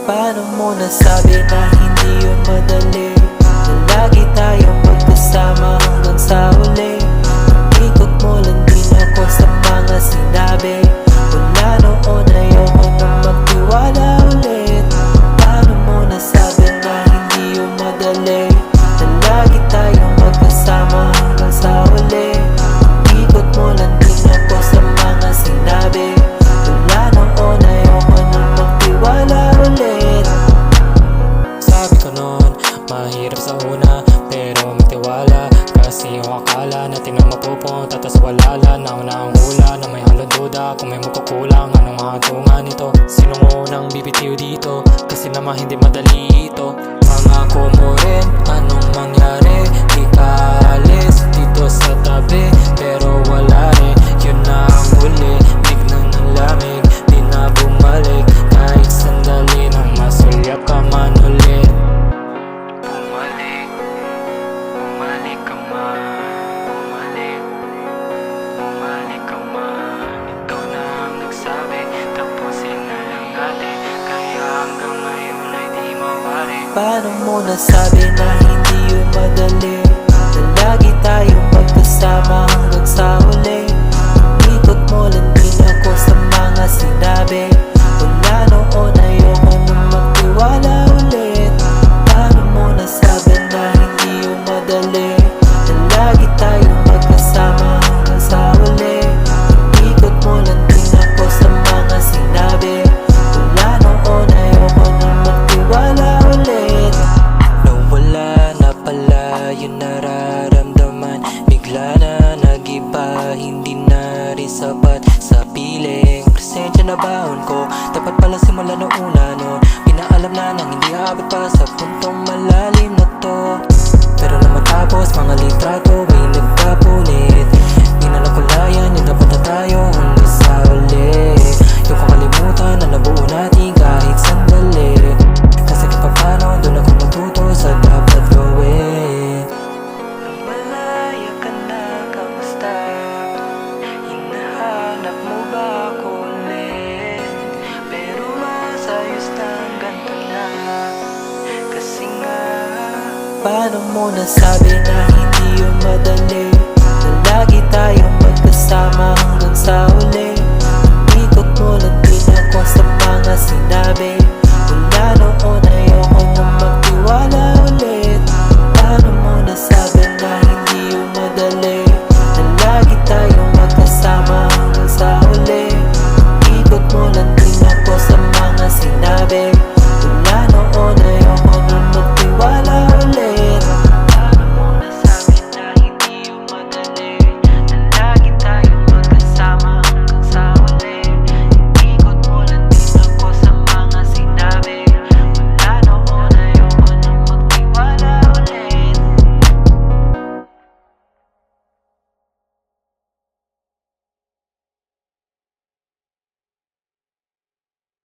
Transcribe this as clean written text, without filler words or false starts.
Paano mo nasabi na hindi yun madali? Na lagi tayong magkasama hanggang sa huli. Ikot mo lang din ako sa mga sinabi. Wala noon, ayoko na magtiwala ulit. Paano mo nasabi na hindi yun madali? Na lagi tayong magkasama hanggang sa huli. Ikot mo lang din ako sa mga sinabi. Wala noon, ayoko na magtiwala ulit. Sabi ko noon, mahirap sa una, pero magtiwala. Kasi yung akala natin na mapupunta, tas wala lang. Nauna ang hula na may halong duda, kung may magkukulang, anong hatungan nito? Sinong unang bibitiw dito? Kasi naman hindi madali ito. Pangako mo rin, anong mangyari? Di ka alis dito sa tabi, pero wala rin. Yun na ang huli, biglang ng lamig, di na bumalik. Kahit sandali nang masulyap ka man ulit. Bumalik, bumalik ka man. Bumalik, bumalik ka man. Ikaw na ang nagsabi, tapusin na lang natin. Kaya hanggang ngayon ay di mawari. Paano mo nasabi na hindi yun madali? Na lagi tayong magkasama hanggang sa huli. Ikot mo lang din ako sa mga sinabi. Wala noon, ayoko na magtiwala ulit. Paano mo nasabi na hindi yun madali? Na lagi tayong magkasama hanggang sa huli. Ikot mo lang din ako sa mga sinabi. Wala noon, ayoko na magtiwala ulit. Nawala na pala yung nararamdaman. Bigla na nag-iba, hindi na rin sapat sa piling. Presensya na baon ko, dapat pala simula noong una nun. Pinaalam na nang hindi aabot pa sa puntong malalim na to. Pero na matapos mga litrato, may nagkapulit. Di na nakulayan yung dapat na tayo hanggang sa uli. Yung kakalimutan na nabuo natin kahit sandali. Kasi kapag paano, doon ako matuto sa dapat gawin. Nang malaya ka na, kamusta? Hinahanap mo ba ako ulit? Pero mas ayos na ganito na. Kasi nga, paano mo nasabi na hindi yun madali? Na lagi tayong magkasama hanggang sa huli. Ikot mo lang din ako sa mga sinabi.